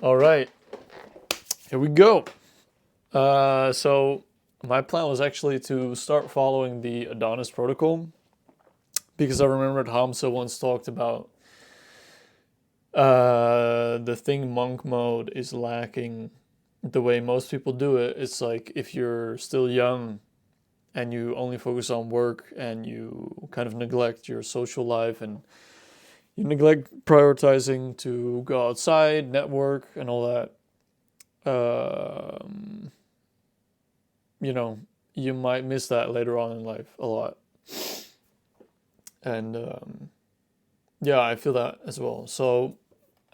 All right, here we go. So my plan was actually to start following the Adonis protocol because I remembered Hamza once talked about the thing monk mode is lacking the way most people do it. It's like if you're still young and you only focus on work and you kind of neglect your social life and you neglect prioritizing to go outside, network, and all that. Um, you know, you might miss that later on in life a lot. And yeah, I feel that as well. So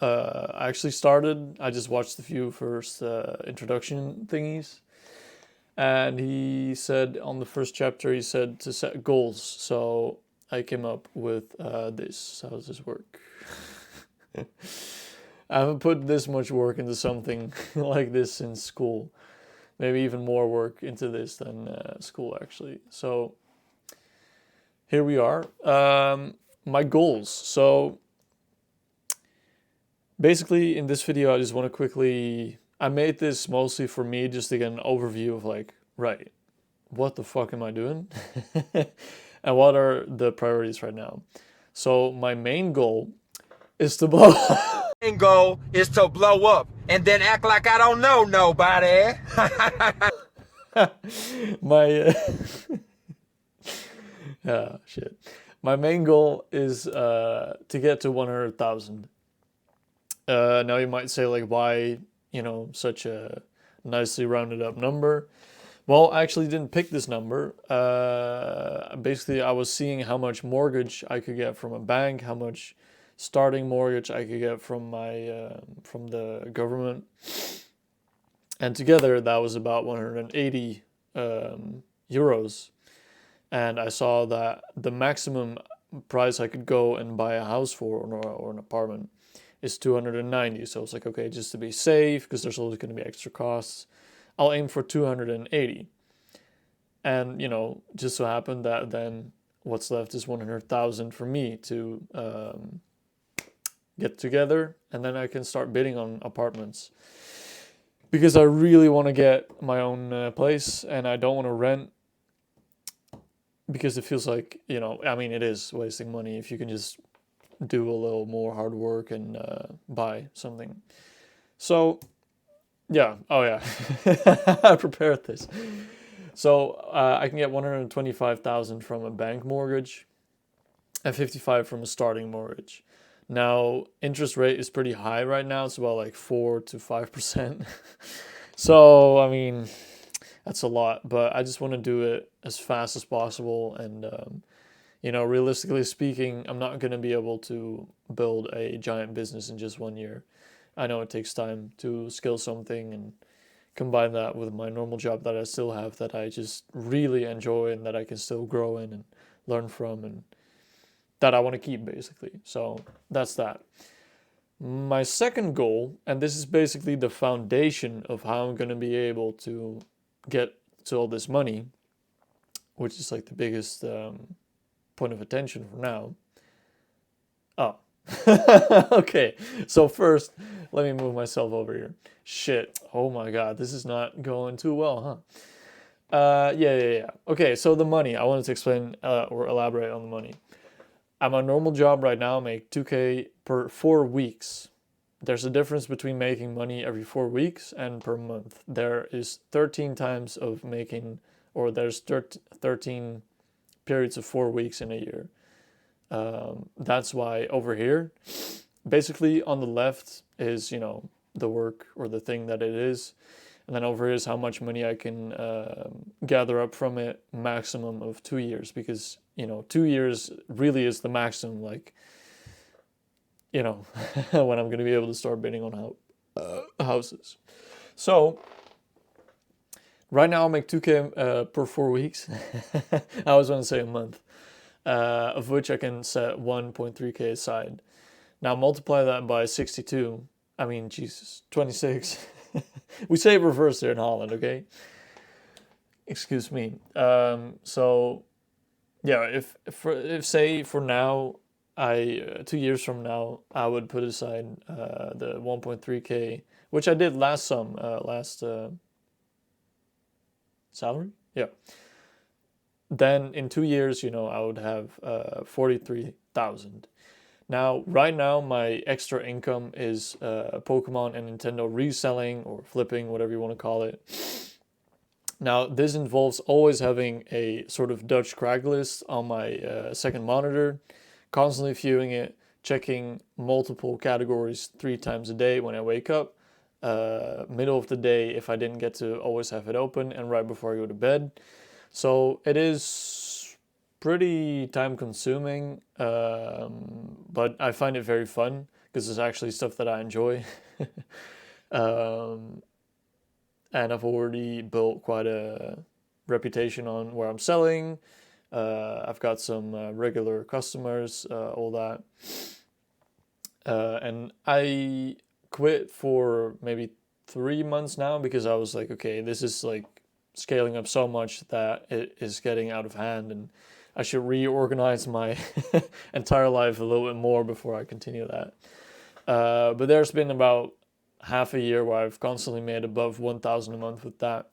I actually started, I just watched a few first introduction thingies. And he said on the first chapter, he said to set goals. So I came up with this. How does this work? I haven't put this much work into something like this since school. Maybe even more work into this than school, actually. So here we are. My goals. So basically, in this video, I just want to quickly. I made this mostly for me just to get an overview of like, right, what the fuck am I doing? And what are the priorities right now? So my main goal is to blow. Main goal is to blow up and then act like I don't know nobody. my shit. My main goal is to get to 100,000. Now you might say like, why such a nicely rounded up number? Well, I actually didn't pick this number. Basically, I was seeing how much mortgage I could get from a bank, how much starting mortgage I could get from from the government, and together that was about 180 euros. And I saw that the maximum price I could go and buy a house for or an apartment is 290. So it's like, okay, just to be safe, because there's always going to be extra costs, I'll aim for 280. And, just so happened that then what's left is 100,000 for me to get together. And then I can start bidding on apartments. Because I really want to get my own place and I don't want to rent because it feels like, I mean, it is wasting money if you can just do a little more hard work and buy something. So, yeah. Oh, yeah. I prepared this. So I can get 125,000 from a bank mortgage and 55 from a starting mortgage. Now, interest rate is pretty high right now. It's about like 4 to 5%. So, I mean, that's a lot, but I just want to do it as fast as possible. And, realistically speaking, I'm not going to be able to build a giant business in just 1 year. I know it takes time to scale something and combine that with my normal job that I still have that I just really enjoy and that I can still grow in and learn from and that I want to keep basically. So that's that. My second goal, and this is basically the foundation of how I'm going to be able to get to all this money, which is like the biggest point of attention for now. Oh, okay. So first, let me move myself over here. Shit. Oh my God, this is not going too well, huh? Yeah. Okay, so the money. I wanted to explain or elaborate on the money. At my normal job right now, I make 2K per 4 weeks. There's a difference between making money every 4 weeks and per month. There is 13 times of making, or there's 13 periods of 4 weeks in a year. That's why over here, basically on the left is, the work or the thing that it is. And then over here is how much money I can gather up from it, maximum of 2 years, because 2 years really is the maximum. Like, when I'm going to be able to start bidding on houses. So right now I'll make 2K per 4 weeks. I always want to say a month, of which I can set 1.3K aside. Now multiply that by 62. I mean, Jesus, 26. We say it reverse here in Holland, okay? Excuse me. So yeah, if say for now I 2 years from now, I would put aside the 1.3K, which I did last salary. Yeah. Then in 2 years, I would have 43,000. Now, right now, my extra income is Pokemon and Nintendo reselling or flipping, whatever you want to call it. Now, this involves always having a sort of Dutch Craigslist on my second monitor, constantly viewing it, checking multiple categories 3 times a day when I wake up, middle of the day if I didn't get to always have it open, and right before I go to bed. So it is pretty time consuming, but I find it very fun because it's actually stuff that I enjoy. um, and I've already built quite a reputation on where I'm selling. I've got some regular customers, all that. And I quit for maybe 3 months now because I was like, okay, this is like scaling up so much that it is getting out of hand, and I should reorganize my entire life a little bit more before I continue that. But there's been about half a year where I've constantly made above 1,000 a month with that.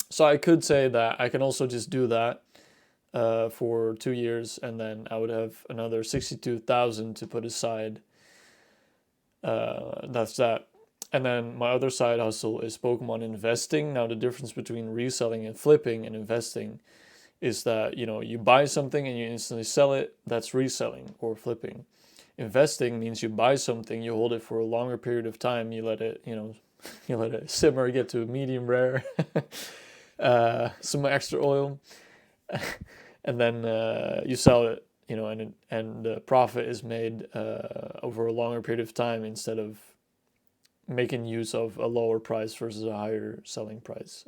So I could say that I can also just do that for 2 years, and then I would have another 62,000 to put aside. That's that. And then my other side hustle is Pokemon investing. Now the difference between reselling and flipping and investing is that you buy something and you instantly sell it. That's reselling or flipping. Investing means you buy something, you hold it for a longer period of time, you let it you let it simmer, get to a medium rare, some extra oil, and then you sell it, and the profit is made over a longer period of time instead of making use of a lower price versus a higher selling price.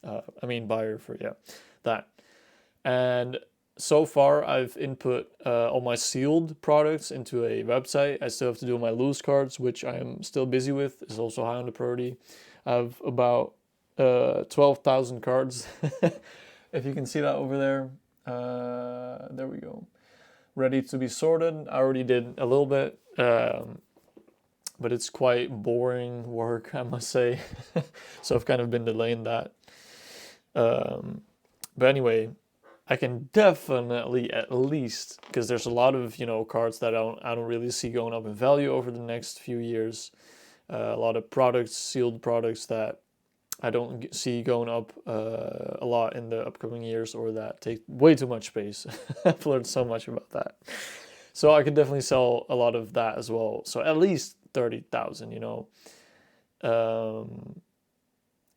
Buyer for that. And so far, I've input all my sealed products into a website. I still have to do my loose cards, which I am still busy with. It's also high on the priority. I have about 12,000 cards. If you can see that over there. There we go. Ready to be sorted. I already did a little bit, but it's quite boring work, I must say. So I've kind of been delaying that. But anyway, I can definitely at least, because there's a lot of cards that I don't really see going up in value over the next few years. A lot of products, sealed products that I don't see going up a lot in the upcoming years, or that take way too much space. I've learned so much about that. So I could definitely sell a lot of that as well. So at least 30,000,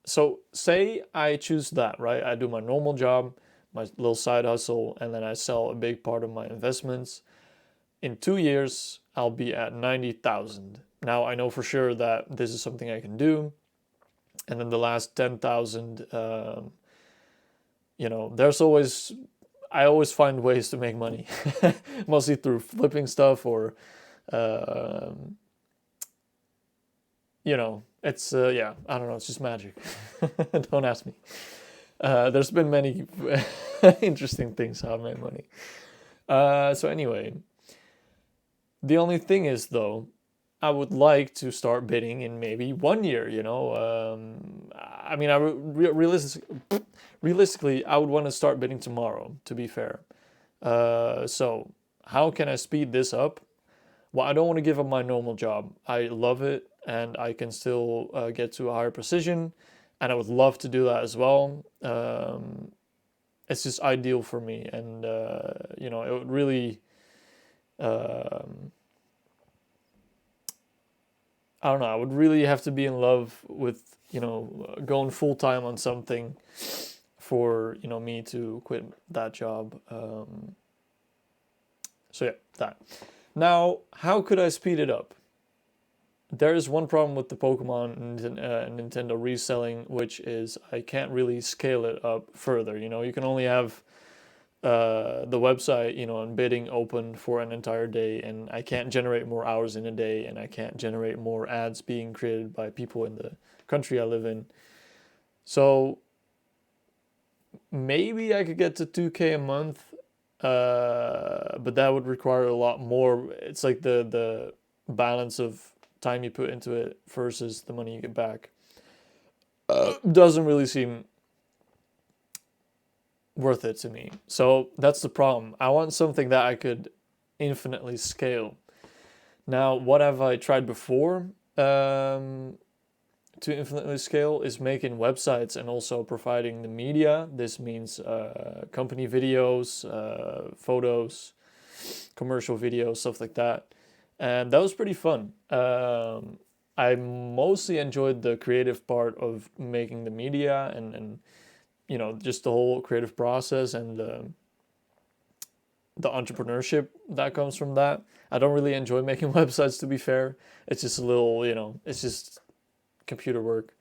So say I choose that, right? I do my normal job, my little side hustle, and then I sell a big part of my investments. In 2 years, I'll be at 90,000. Now I know for sure that this is something I can do. And then the last 10,000, I always find ways to make money, mostly through flipping stuff or, it's, I don't know, it's just magic. Don't ask me. There's been many interesting things how I make money. So anyway, the only thing is though, I would like to start bidding in maybe 1 year, realistically, I would want to start bidding tomorrow, to be fair. So how can I speed this up? Well, I don't want to give up my normal job. I love it, and I can still get to a higher precision, and I would love to do that as well. It's just ideal for me, and it would really, I don't know, I would really have to be in love with, going full time on something for, me to quit that job. So yeah, that. Now, how could I speed it up? There is one problem with the Pokemon Nintendo reselling, which is I can't really scale it up further. You can only have the website, and bidding open for an entire day, and I can't generate more hours in a day, and I can't generate more ads being created by people in the country I live in. So maybe I could get to 2K a month but that would require a lot more. It's like the balance of time you put into it versus the money you get back doesn't really seem worth it to me. So that's the problem. I want something that I could infinitely scale. Now, what have I tried before to infinitely scale is making websites and also providing the media. This means company videos, photos, commercial videos, stuff like that. And that was pretty fun. I mostly enjoyed the creative part of making the media and you know, just the whole creative process and the entrepreneurship that comes from that. I don't really enjoy making websites, to be fair. It's just a little, you know, it's just computer work.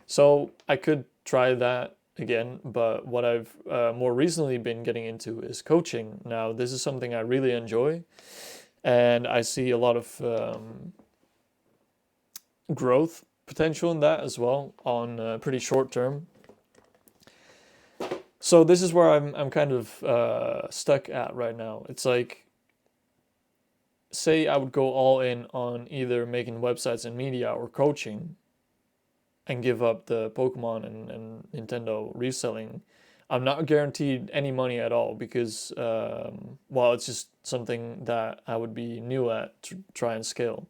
So I could try that again, but what I've more recently been getting into is coaching. Now, this is something I really enjoy, and I see a lot of growth potential in that as well on pretty short term. So this is where I'm kind of stuck at right now. It's like, say I would go all in on either making websites and media or coaching and give up the Pokemon and Nintendo reselling. I'm not guaranteed any money at all because, well, it's just something that I would be new at to try and scale.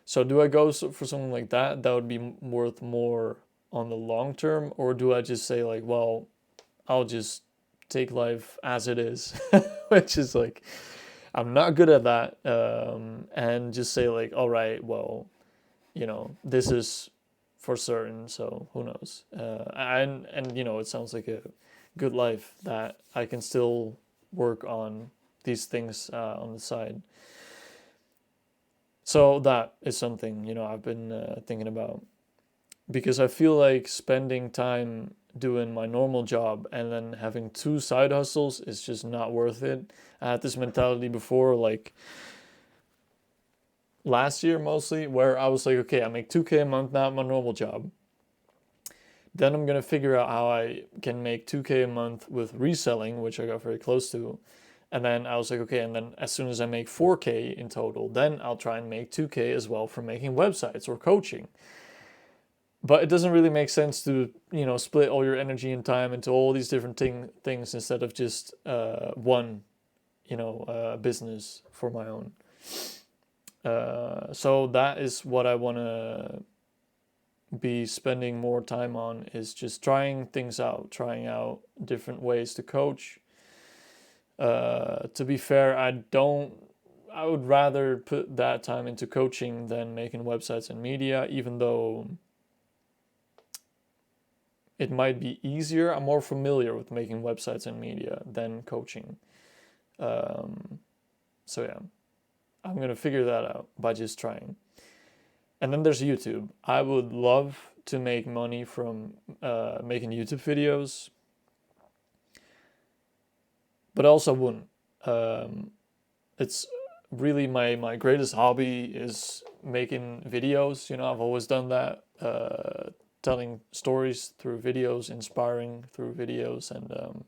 So do I go for something like that? That would be worth more on the long term, or do I just say like, well, I'll just take life as it is, which is like, I'm not good at that, and just say like, all right, well, you know, this is for certain, so who knows? And you know, it sounds like a good life that I can still work on these things on the side. So that is something, you know, I've been thinking about, because I feel like spending time doing my normal job and then having two side hustles is just not worth it. I had this mentality before, like last year mostly, where I was like, okay, I make 2K a month now at my normal job. Then I'm going to figure out how I can make 2K a month with reselling, which I got very close to. And then I was like, okay, and then as soon as I make 4K in total, then I'll try and make 2K as well for making websites or coaching. But it doesn't really make sense to, you know, split all your energy and time into all these different things instead of just one, you know, business for my own. So that is what I want to be spending more time on, is just trying things out, trying out different ways to coach. To be fair, I would rather put that time into coaching than making websites and media, even though it might be easier. I'm more familiar with making websites and media than coaching. So yeah, I'm going to figure that out by just trying. And then there's YouTube. I would love to make money from making YouTube videos, but I also wouldn't. It's really my greatest hobby is making videos. You know, I've always done that. Telling stories through videos, inspiring through videos, and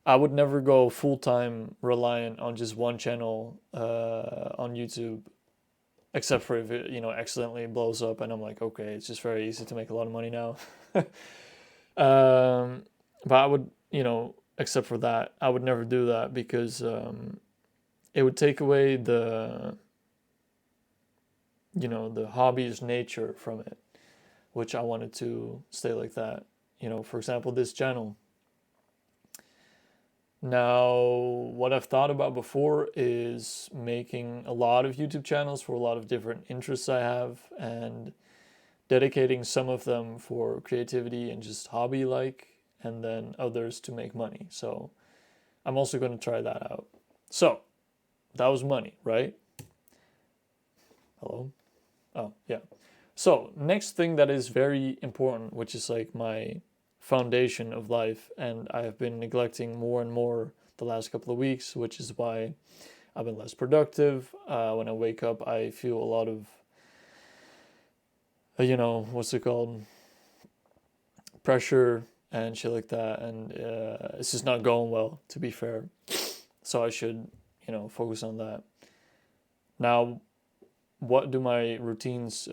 I would never go full-time reliant on just one channel on YouTube, except for if it, you know, accidentally blows up and I'm like, okay, it's just very easy to make a lot of money now. But I would, you know, except for that, I would never do that because it would take away the, you know, the hobby's nature from it, which I wanted to stay like that. You know, for example, this channel. Now, what I've thought about before is making a lot of YouTube channels for a lot of different interests I have and dedicating some of them for creativity and just hobby like, and then others to make money. So I'm also going to try that out. So that was money, right? Hello? Oh, yeah. So next thing that is very important, which is like my foundation of life, and I have been neglecting more and more the last couple of weeks, which is why I've been less productive. When I wake up, I feel a lot of, you know, what's it called? Pressure and shit like that, and it's just not going well, to be fair. So I should, focus on that. Now, what do my routines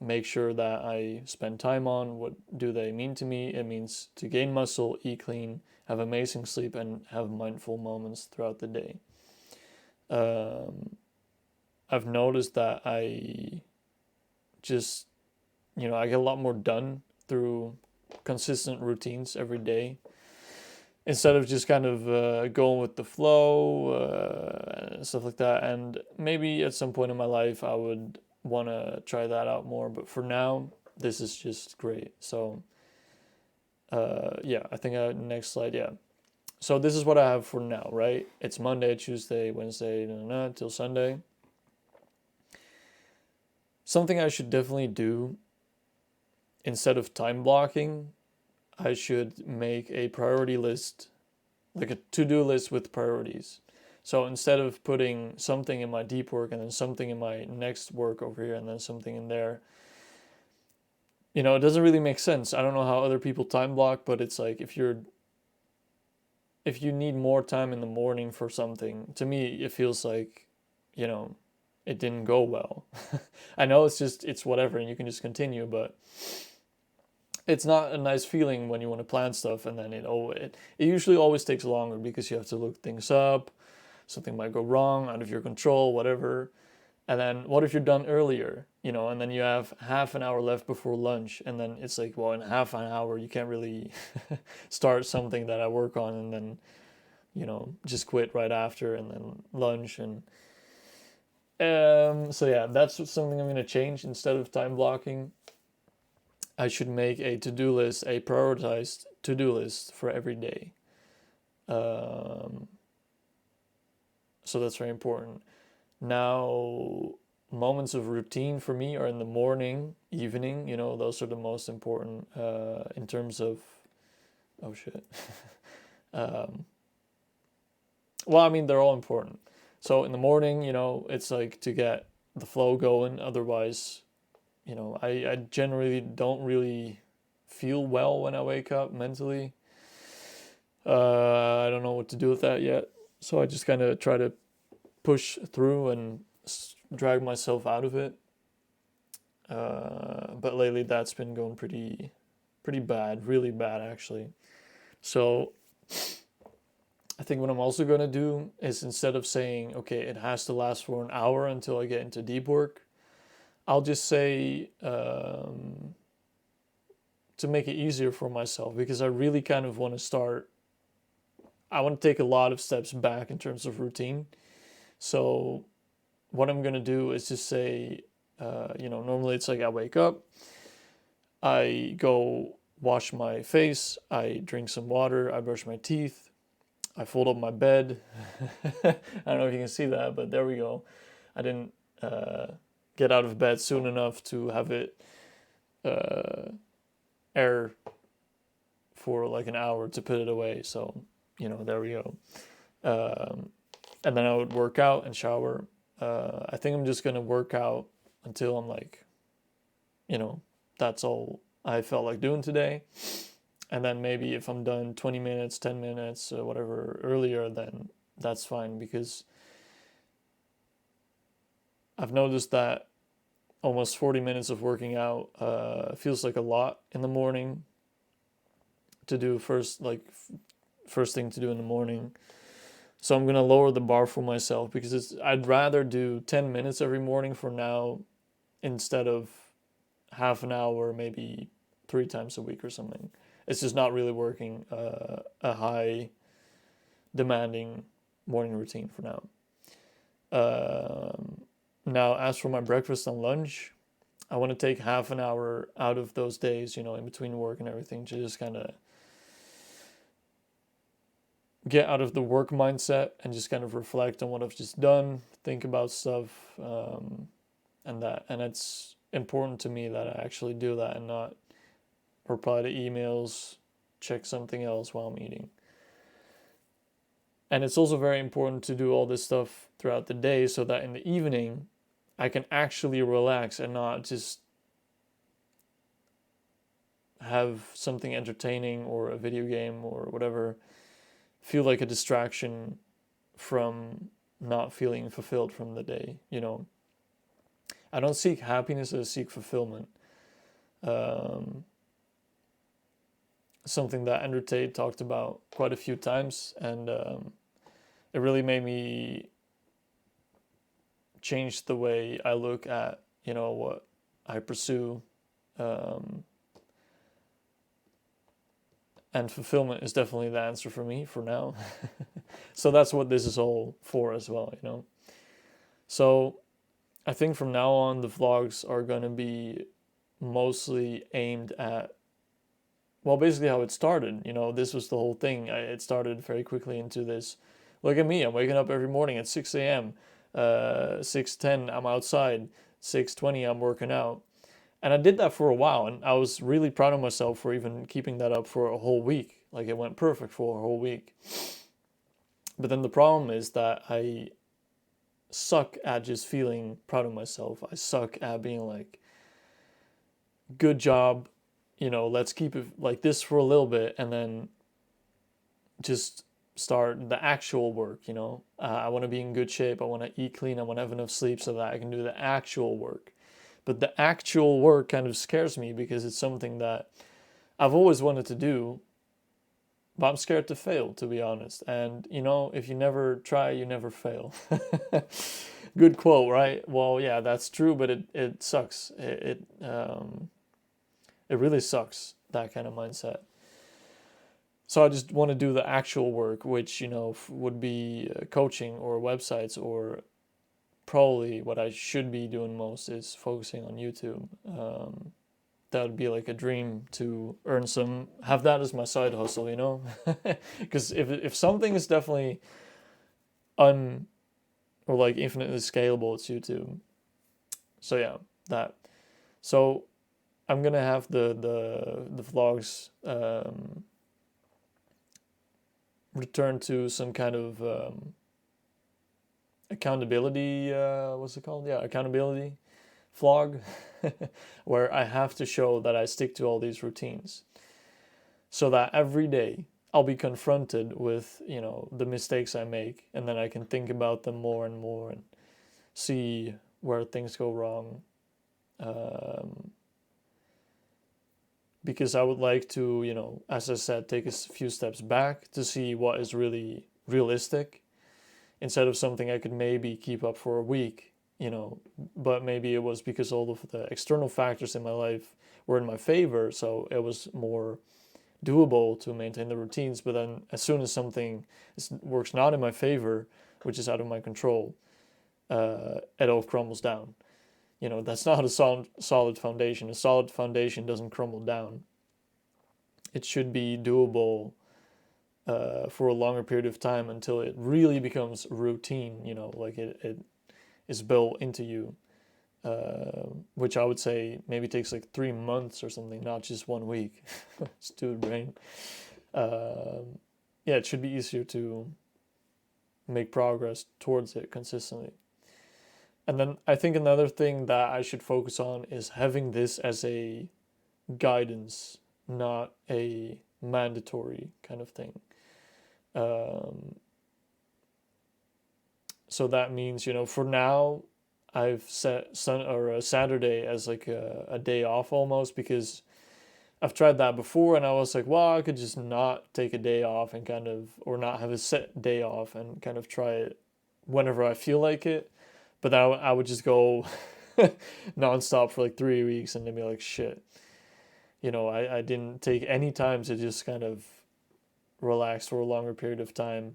make sure that I spend time on? What do they mean to me? It means to gain muscle, eat clean, have amazing sleep, and have mindful moments throughout the day. I've noticed that I just, I get a lot more done through consistent routines every day instead of just kind of going with the flow and stuff like that. And maybe at some point in my life I would want to try that out more, but for now this is just great. So I think next slide. Yeah, so this is what I have for now, right? It's Monday, Tuesday, Wednesday, till Sunday. Something I should definitely do, instead of time blocking, I should make a priority list, like a to-do list with priorities. So instead of putting something in my deep work and then something in my next work over here and then something in there, it doesn't really make sense. I don't know how other people time block, but it's like if you need more time in the morning for something, to me it feels like, it didn't go well. I know it's whatever and you can just continue, but it's not a nice feeling when you want to plan stuff and then it usually always takes longer because you have to look things up. Something might go wrong, out of your control, whatever. And then what if you're done earlier, and then you have half an hour left before lunch, and then it's like, well, in half an hour you can't really start something that I work on and then, just quit right after and then lunch. And so yeah, that's something I'm going to change. Instead of time blocking, I should make a to-do list, a prioritized to-do list for every day. So that's very important. Now, moments of routine for me are in the morning, evening, those are the most important in terms of, oh shit. Well, I mean, they're all important. So in the morning, it's like to get the flow going. Otherwise, I generally don't really feel well when I wake up mentally. I don't know what to do with that yet. So I just kind of try to push through and drag myself out of it. But lately that's been going pretty bad, really bad actually. So I think what I'm also going to do is, instead of saying, okay, it has to last for an hour until I get into deep work, I'll just say, to make it easier for myself, because I really kind of want to take a lot of steps back in terms of routine. So what I'm going to do is just say, normally it's like I wake up, I go wash my face, I drink some water, I brush my teeth, I fold up my bed. I don't know if you can see that, but there we go. I didn't get out of bed soon enough to have it air for like an hour to put it away. So, there we go. And then I would work out and shower. I think I'm just going to work out until I'm like, that's all I felt like doing today. And then maybe if I'm done 20 minutes, 10 minutes, or whatever earlier, then that's fine, because I've noticed that almost 40 minutes of working out feels like a lot in the morning to do first thing to do in the morning. So I'm going to lower the bar for myself, because I'd rather do 10 minutes every morning for now instead of half an hour, maybe 3 times a week or something. It's just not really working a high demanding morning routine for now. Now, as for my breakfast and lunch, I want to take half an hour out of those days, in between work and everything, to just kind of get out of the work mindset and just kind of reflect on what I've just done, think about stuff, and it's important to me that I actually do that and not reply to emails, check something else while I'm eating. And it's also very important to do all this stuff throughout the day, so that in the evening I can actually relax and not just have something entertaining or a video game or whatever feel like a distraction from not feeling fulfilled from the day. I don't seek happiness, I seek fulfillment. Um, Something that Andrew Tate talked about quite a few times, and it really made me change the way I look at what I pursue. Um, and fulfillment is definitely the answer for me for now. So that's what this is all for as well. So I think from now on the vlogs are going to be mostly aimed at, well, basically how it started. This was the whole thing. It started very quickly into this. Look at me, I'm waking up every morning at 6 a.m. 6:10 I'm outside, 6:20 I'm working out. And I did that for a while, and I was really proud of myself for even keeping that up for a whole week. Like, it went perfect for a whole week. But then the problem is that I suck at just feeling proud of myself. I suck at being like, good job, let's keep it like this for a little bit and then just start the actual work. I want to be in good shape. I want to eat clean. I want to have enough sleep so that I can do the actual work. But the actual work kind of scares me because it's something that I've always wanted to do, but I'm scared to fail, to be honest. And, if you never try, you never fail. Good quote, right? Well, yeah, that's true, but it sucks. It really sucks, that kind of mindset. So I just want to do the actual work, which, would be coaching or websites, or probably what I should be doing most is focusing on YouTube. That would be like a dream to have that as my side hustle, because if something is definitely or like infinitely scalable, it's YouTube. So yeah, that. So I'm gonna have the vlogs return to some kind of accountability. What's it called? Yeah, accountability vlog, where I have to show that I stick to all these routines, so that every day I'll be confronted with the mistakes I make, and then I can think about them more and more and see where things go wrong. Because I would like to, as I said, take a few steps back to see what is really realistic, instead of something I could maybe keep up for a week, but maybe it was because all of the external factors in my life were in my favor, so it was more doable to maintain the routines. But then as soon as something works not in my favor, which is out of my control, it all crumbles down. That's not a solid foundation. A solid foundation doesn't crumble down. It should be doable for a longer period of time until it really becomes routine, like it is built into you, which I would say maybe takes like 3 months or something, not just 1 week. Stupid brain. Yeah, it should be easier to make progress towards it consistently. And then I think another thing that I should focus on is having this as a guidance, not a mandatory kind of thing. So that means, for now, I've set Saturday as like a day off almost, because I've tried that before and I was like, well, I could just not take a day off and or not have a set day off and kind of try it whenever I feel like it. But then I would just go nonstop for like 3 weeks and then be like, shit. I didn't take any time to just kind of relax for a longer period of time,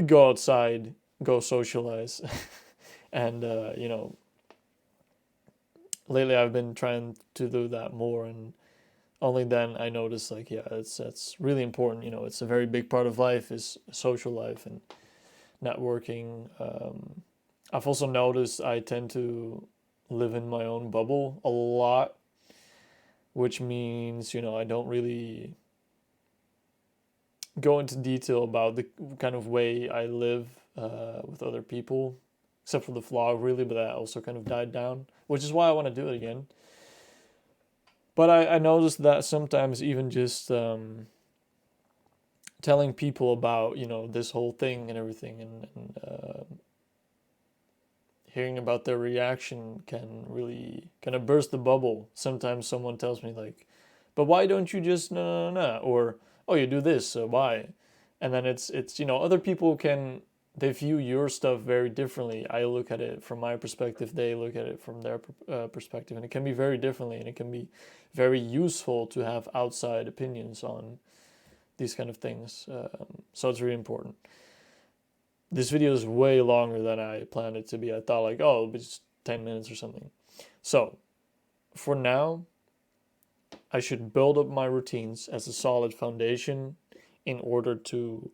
go outside, go socialize. And, lately I've been trying to do that more. And only then I noticed, like, yeah, that's really important. It's a very big part of life is social life and networking. I've also noticed I tend to live in my own bubble a lot, which means, I don't really go into detail about the kind of way I live with other people, except for the vlog, really, but that also kind of died down, which is why I want to do it again. But I noticed that sometimes even just telling people about, this whole thing and everything, and hearing about their reaction can really kind of burst the bubble. Sometimes someone tells me like, but why don't you just no, no, no, or oh, you do this, so why? And then it's other people they view your stuff very differently. I look at it from my perspective, they look at it from their perspective, and it can be very differently, and it can be very useful to have outside opinions on these kind of things. So it's really important. This video is way longer than I planned it to be. I thought like, oh, it'll be just 10 minutes or something. So for now, I should build up my routines as a solid foundation in order to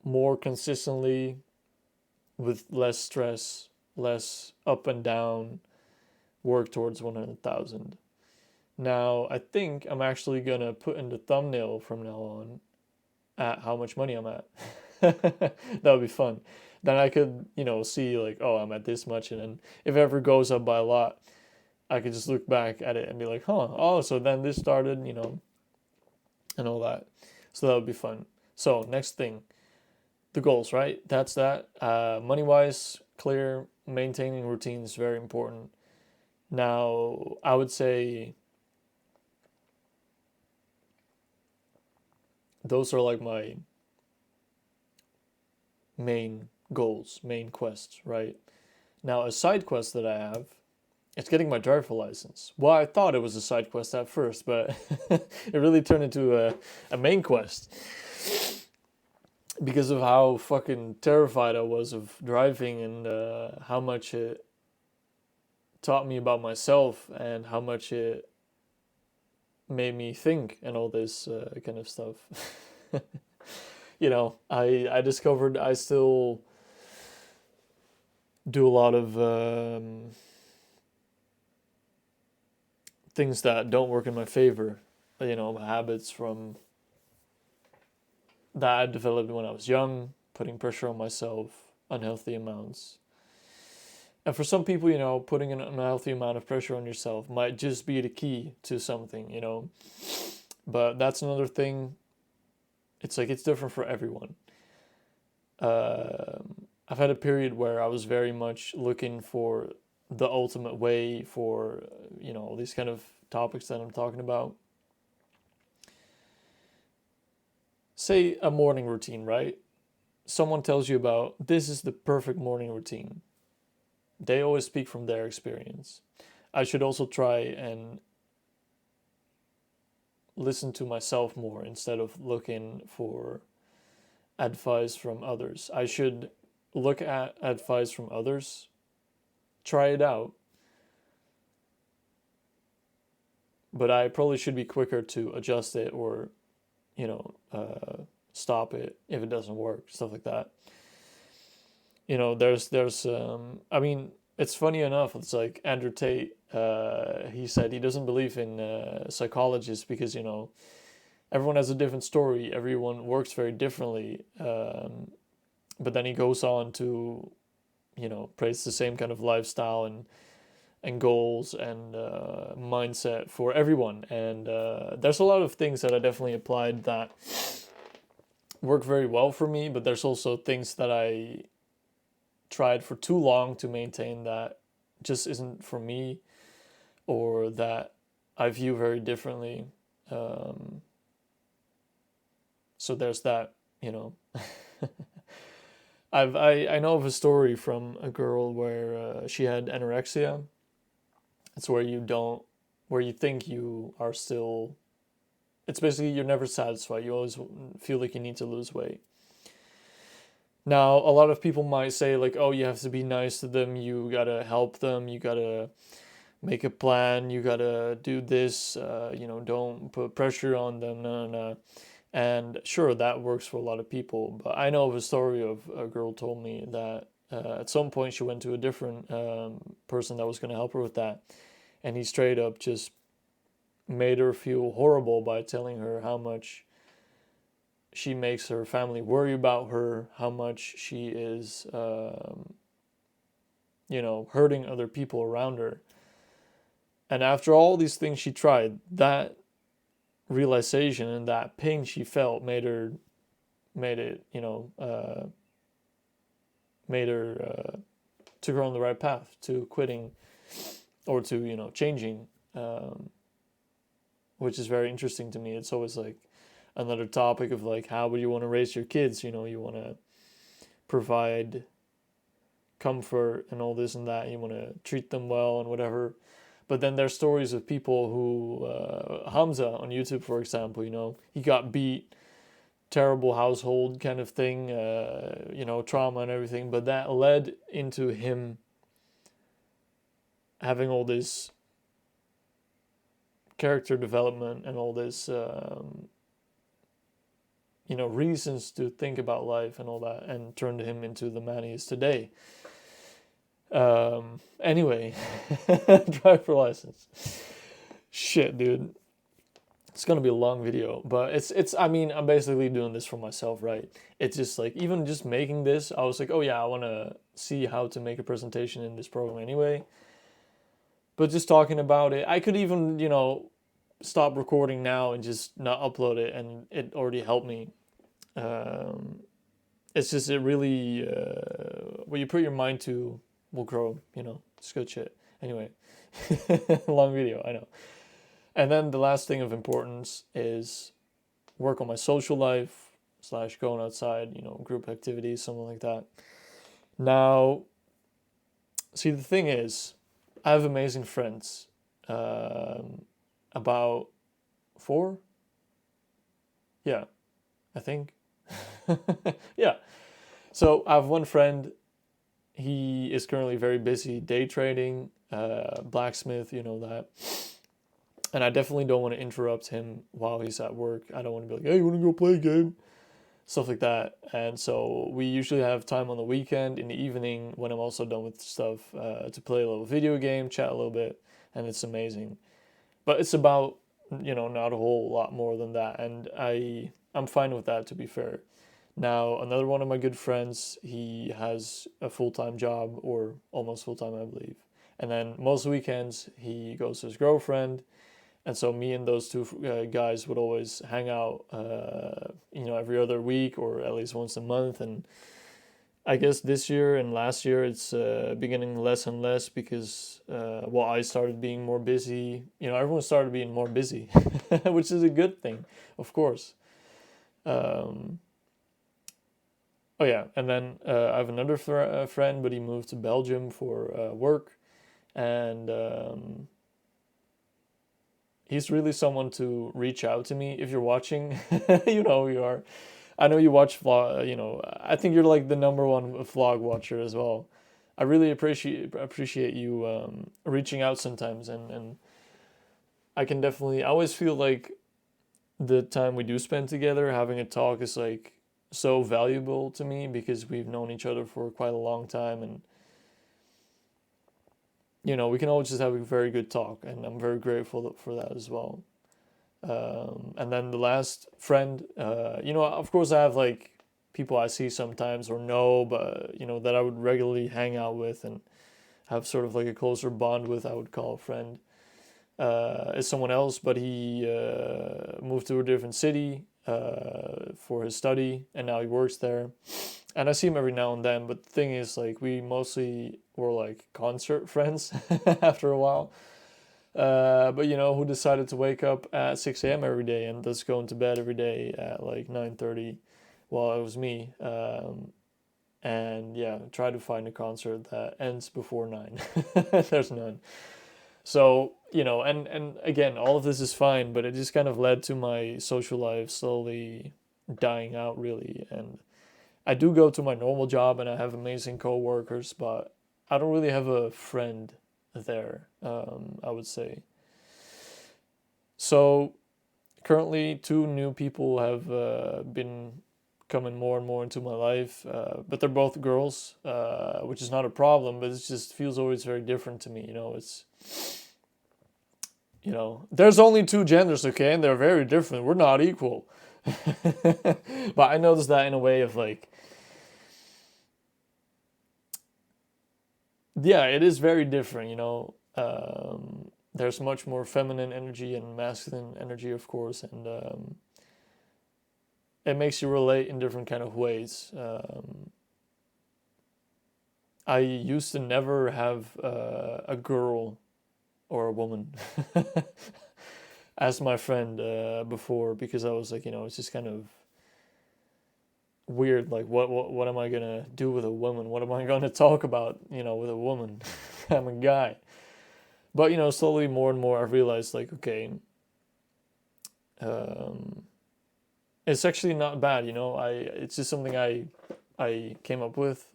more consistently, with less stress, less up and down, work towards 100,000. Now, I think I'm actually gonna put in the thumbnail from now on at how much money I'm at. That would be fun. Then I could, see like, oh, I'm at this much, and then if it ever goes up by a lot, I could just look back at it and be like, huh, oh, so then this started, and all that. So that would be fun. So next thing, the goals, right? That's that. Money-wise, clear. Maintaining routines, very important. Now, I would say those are like my main goals, main quests, right? Now, a side quest that I have, it's getting my driver license. Well, I thought it was a side quest at first, but it really turned into a main quest because of how fucking terrified I was of driving, and how much it taught me about myself and how much it made me think and all this kind of stuff. I discovered I still do a lot of things that don't work in my favor. Habits from that I developed when I was young, putting pressure on myself, unhealthy amounts. And for some people, putting an unhealthy amount of pressure on yourself might just be the key to something. But that's another thing. It's like it's different for everyone. I've had a period where I was very much looking for the ultimate way for, these kind of topics that I'm talking about. Say a morning routine, right? Someone tells you about this is the perfect morning routine. They always speak from their experience. I should also try and listen to myself more instead of looking for advice from others. I should look at advice from others, try it out, but I probably should be quicker to adjust it or, stop it if it doesn't work, stuff like that. There's I mean, it's funny enough, it's like Andrew Tate, he said he doesn't believe in psychologists because, everyone has a different story, everyone works very differently, but then he goes on to, praise the same kind of lifestyle and goals and mindset for everyone. And there's a lot of things that I definitely applied that work very well for me, but there's also things that I tried for too long to maintain that just isn't for me, or that I view very differently. So there's that, I know of a story from a girl where she had anorexia. It's where you think you are still, it's basically you're never satisfied. You always feel like you need to lose weight. Now, a lot of people might say like, oh, you have to be nice to them, you gotta help them, you gotta make a plan, you gotta do this, don't put pressure on them, no. And sure, that works for a lot of people, but I know of a story of a girl told me that at some point she went to a different person that was going to help her with that, and he straight up just made her feel horrible by telling her how much she makes her family worry about her, how much she is, hurting other people around her. And after all these things she tried, that realization and that pain she felt made her, made it, made her, took her on the right path to quitting or to, changing, which is very interesting to me. It's always like another topic of like, how would you want to raise your kids? You want to provide comfort and all this and that. You want to treat them well and whatever. But then there's stories of people who, Hamza on YouTube, for example, he got beat, terrible household kind of thing, trauma and everything. But that led into him having all this character development and all this, reasons to think about life and all that, and turned him into the man he is today. Anyway, driver license. Shit, dude. It's gonna be a long video, but I mean, I'm basically doing this for myself, right? It's just like, even just making this, I was like, oh yeah, I wanna see how to make a presentation in this program anyway. But just talking about it, I could even, stop recording now and just not upload it, and it already helped me. It's just, it really, what you put your mind to will grow, it's good shit. Anyway, long video, I know. And then the last thing of importance is work on my social life / going outside, group activities, something like that. Now, see, the thing is, I have amazing friends. About 4? Yeah, I think. Yeah. So I have one friend. He is currently very busy day trading, blacksmith, that. And I definitely don't want to interrupt him while he's at work. I don't want to be like, hey, you want to go play a game? Stuff like that. And so we usually have time on the weekend in the evening when I'm also done with stuff to play a little video game, chat a little bit, and it's amazing. But it's about, not a whole lot more than that. And I'm fine with that, to be fair. Now, another one of my good friends, he has a full-time job, or almost full-time, I believe. And then most weekends, he goes to his girlfriend. And so me and those two guys would always hang out, every other week or at least once a month. And I guess this year and last year it's beginning less and less because, I started being more busy. Everyone started being more busy, which is a good thing, of course. Oh yeah, and then I have another friend, but he moved to Belgium for work. And he's really someone to reach out to me if you're watching. You know who you are. I know you watch vlog. I think you're like the number one vlog watcher as well. I really appreciate you reaching out sometimes, and I can definitely. I always feel like the time we do spend together having a talk is like so valuable to me because we've known each other for quite a long time, and we can always just have a very good talk, and I'm very grateful for that as well. And then the last friend, of course I have like people I see sometimes or know, but that I would regularly hang out with and have sort of like a closer bond with, I would call a friend, is someone else, but he moved to a different city for his study, and now he works there. And I see him every now and then, but the thing is, like, we mostly were like concert friends after a while. But who decided to wake up at 6 a.m. every day and thus going to bed every day at like 9:30? Well, it was me. And yeah, try to find a concert that ends before 9. There's none. So, and again, all of this is fine, but it just kind of led to my social life slowly dying out, really. And I do go to my normal job and I have amazing coworkers, but I don't really have a friend there, I would say. So currently 2 new people have been coming more and more into my life, but they're both girls, which is not a problem, but it just feels always very different to me. It's, there's only 2 genders, okay, and they're very different. We're not equal. But I noticed that in a way of like, yeah, it is very different, there's much more feminine energy and masculine energy, of course, and it makes you relate in different kind of ways. I used to never have a girl or a woman as my friend before, because I was like, it's just kind of weird. Like, what am I gonna do with a woman? What am I gonna talk about, with a woman? I'm a guy. But slowly, more and more, I've realized, like, okay, it's actually not bad. It's just something I came up with.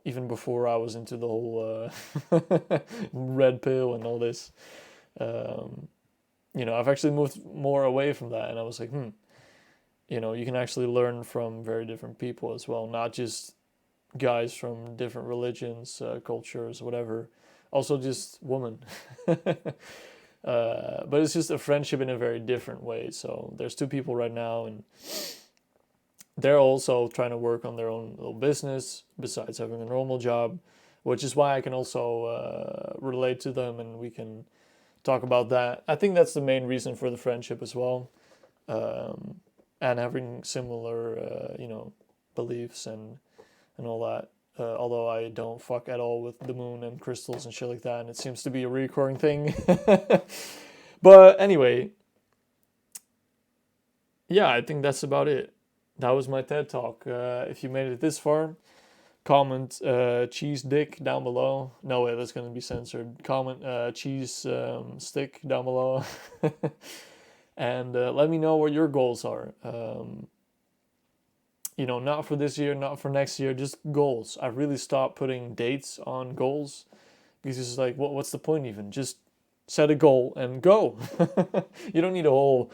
Even before I was into the whole red pill and all this. I've actually moved more away from that, and I was like, you can actually learn from very different people as well, not just guys from different religions, cultures, whatever. Also, just women. But it's just a friendship in a very different way. So there's two people right now, and they're also trying to work on their own little business besides having a normal job, which is why I can also relate to them, and we can talk about that. I think that's the main reason for the friendship as well, and having similar, beliefs and all that. Although I don't fuck at all with the moon and crystals and shit like that, and it seems to be a recurring thing. But anyway, yeah, I think that's about it. That was my TED Talk. If you made it this far, comment cheese dick down below. No way, that's going to be censored. Comment cheese stick down below. And let me know what your goals are. Not for this year, not for next year, just goals. I really stopped putting dates on goals, because it's like, what's the point even? Just set a goal and go. You don't need a whole,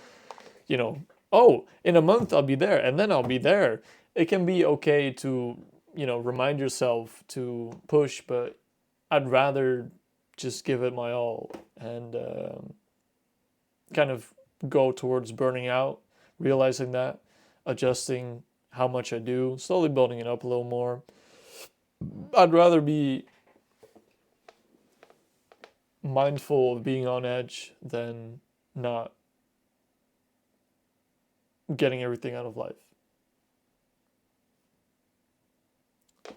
oh, in a month I'll be there, and then I'll be there. It can be okay to, remind yourself to push, but I'd rather just give it my all and kind of go towards burning out, realizing that, adjusting how much I do, slowly building it up a little more. I'd rather be mindful of being on edge than not getting everything out of life.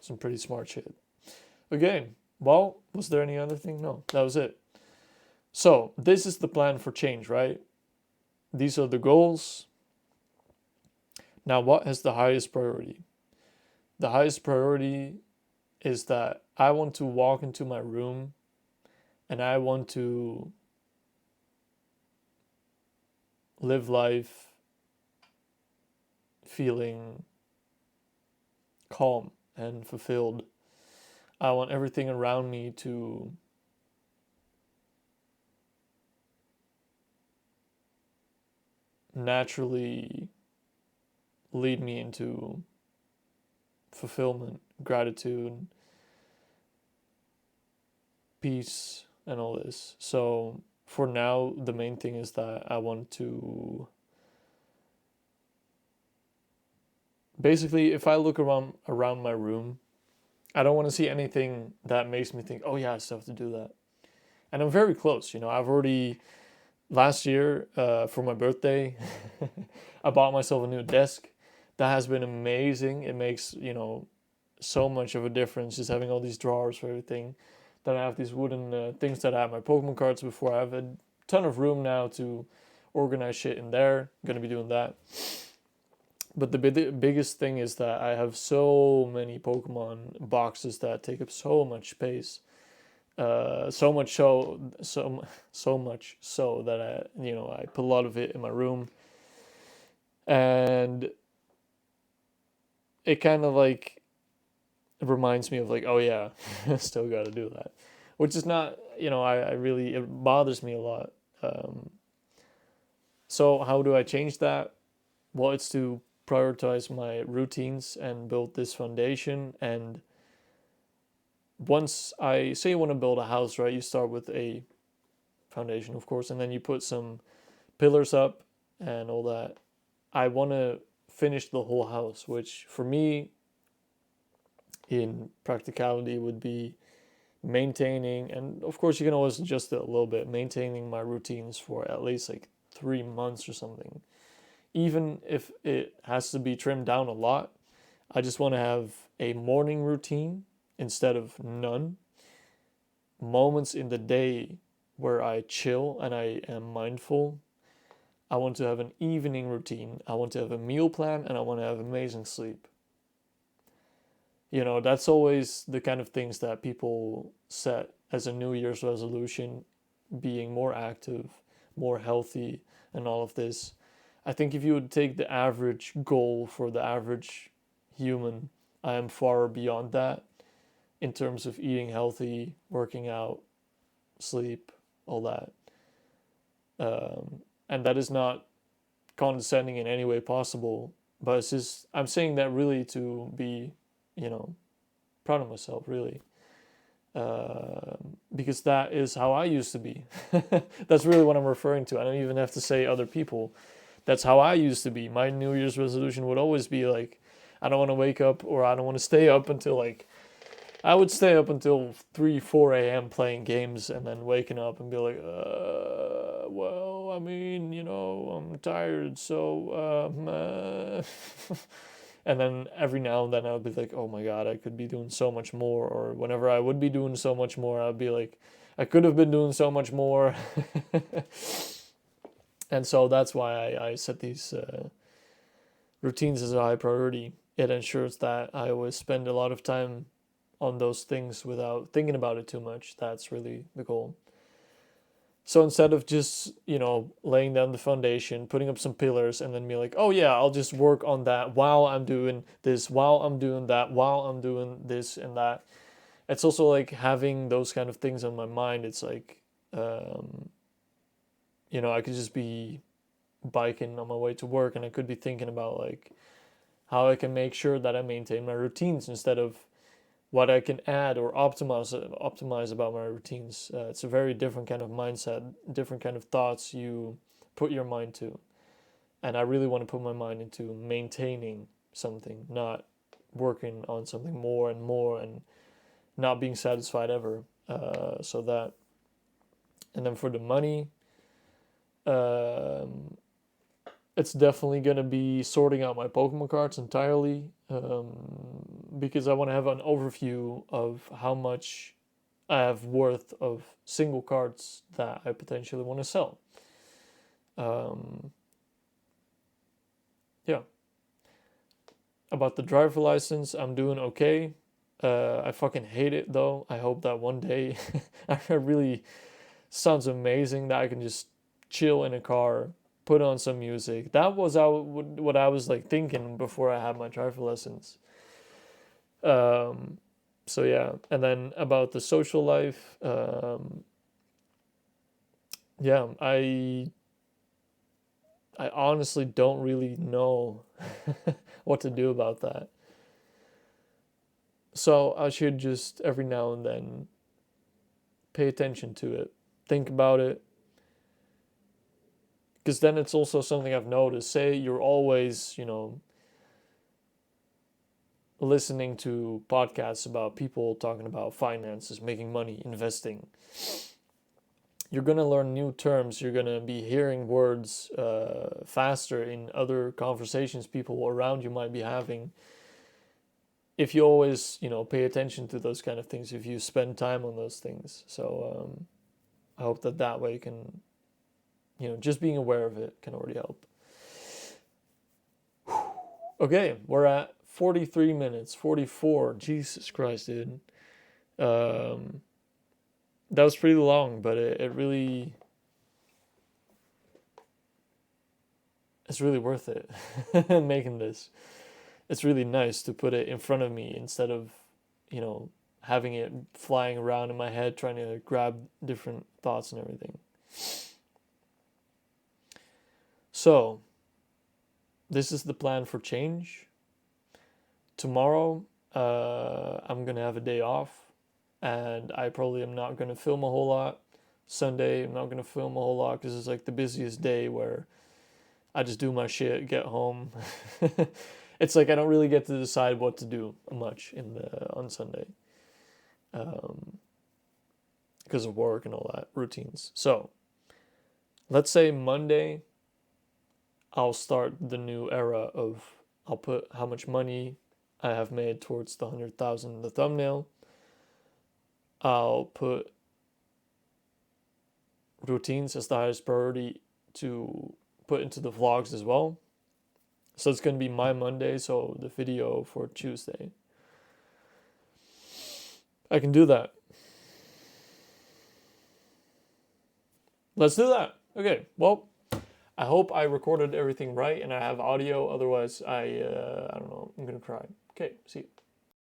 Some pretty smart shit. Okay, well, was there any other thing? No, that was it. So, this is the plan for change, right? These are the goals. Now, what has the highest priority? The highest priority is that I want to walk into my room and I want to live life feeling calm and fulfilled. I want everything around me to naturally lead me into fulfillment, gratitude, peace, and all this. So for now, the main thing is that I want to basically, if I look around my room, I don't want to see anything that makes me think, oh yeah, I still have to do that. And I'm very close. I've already last year for my birthday, I bought myself a new desk. That has been amazing. It makes, so much of a difference just having all these drawers for everything. Then I have these wooden things that I have my Pokemon cards before. I have a ton of room now to organize shit in there. I'm going to be doing that. But the biggest thing is that I have so many Pokemon boxes that take up so much space. So much so that I put a lot of it in my room. And it kind of like reminds me of like, oh yeah, still got to do that, which is not, I really, it bothers me a lot. So how do I change that? Well, it's to prioritize my routines and build this foundation. And once I say you want to build a house, right, you start with a foundation, of course, and then you put some pillars up and all that. I want to finish the whole house, which for me in practicality would be maintaining, and of course you can always adjust it a little bit, maintaining my routines for at least like 3 months or something. Even if it has to be trimmed down a lot, I just want to have a morning routine instead of none. Moments in the day where I chill and I am mindful. I want to have an evening routine. I want to have a meal plan and I want to have amazing sleep. You know, that's always the kind of things that people set as a New Year's resolution, being more active, more healthy, and all of this. I think if you would take the average goal for the average human, I am far beyond that in terms of eating healthy, working out, sleep, all that. And that is not condescending in any way possible, but it's just, I'm saying that really to be, you know, proud of myself, really. Because that is how I used to be. That's really what I'm referring to. I don't even have to say other people. That's how I used to be. My New Year's resolution would always be like, I don't want to wake up, or I don't want to stay up until like, I would stay up until 3, 4 a.m. playing games and then waking up and be like, well, I mean, you know, I'm tired, so, and then every now and then I would be like, oh my God, I could be doing so much more. Or whenever I would be doing so much more, I'd be like, I could have been doing so much more. And so that's why I set these routines as a high priority. It ensures that I always spend a lot of time on those things without thinking about it too much. That's really the goal. So instead of just, you know, laying down the foundation, putting up some pillars, and then be like, oh yeah, I'll just work on that while I'm doing this, while I'm doing that, while I'm doing this and that. It's also like having those kind of things on my mind. It's like, you know, I could just be biking on my way to work and I could be thinking about like how I can make sure that I maintain my routines instead of what I can add or optimize about my routines. It's a very different kind of mindset, different kind of thoughts you put your mind to. And I really want to put my mind into maintaining something, not working on something more and more and not being satisfied ever. So that. And then for the money, it's definitely going to be sorting out my Pokemon cards entirely, because I want to have an overview of how much I have worth of single cards that I potentially want to sell. Yeah. About the driver license, I'm doing okay. I fucking hate it though. I hope that one day, I really sounds amazing that I can just chill in a car, put on some music. That was what I was like thinking before I had my driver lessons. So yeah, and then about the social life, yeah, I honestly don't really know what to do about that. So I should just every now and then pay attention to it, think about it, because then it's also something I've noticed. Say you're always, you know, listening to podcasts about people talking about finances, making money, investing. You're going to learn new terms. You're going to be hearing words faster in other conversations people around you might be having. If you always, you know, pay attention to those kind of things, if you spend time on those things. So I hope that way can, you know, just being aware of it can already help. Okay, we're at 43 minutes, 44. Jesus Christ, dude. That was pretty long, but it really, it's really worth it making this. It's really nice to put it in front of me instead of, you know, having it flying around in my head, trying to grab different thoughts and everything. So, this is the plan for change. Tomorrow, I'm going to have a day off, and I probably am not going to film a whole lot. Sunday, I'm not going to film a whole lot because it's like the busiest day where I just do my shit, get home. It's like I don't really get to decide what to do much on Sunday. because of work and all that routines. So let's say Monday, I'll start the new era of I'll put how much money I have made towards the 100,000 in the thumbnail. I'll put routines as the highest priority to put into the vlogs as well. So it's going to be my Monday, so the video for Tuesday. I can do that. Let's do that. Okay, well, I hope I recorded everything right and I have audio. Otherwise, I don't know, I'm going to cry. Okay, see you.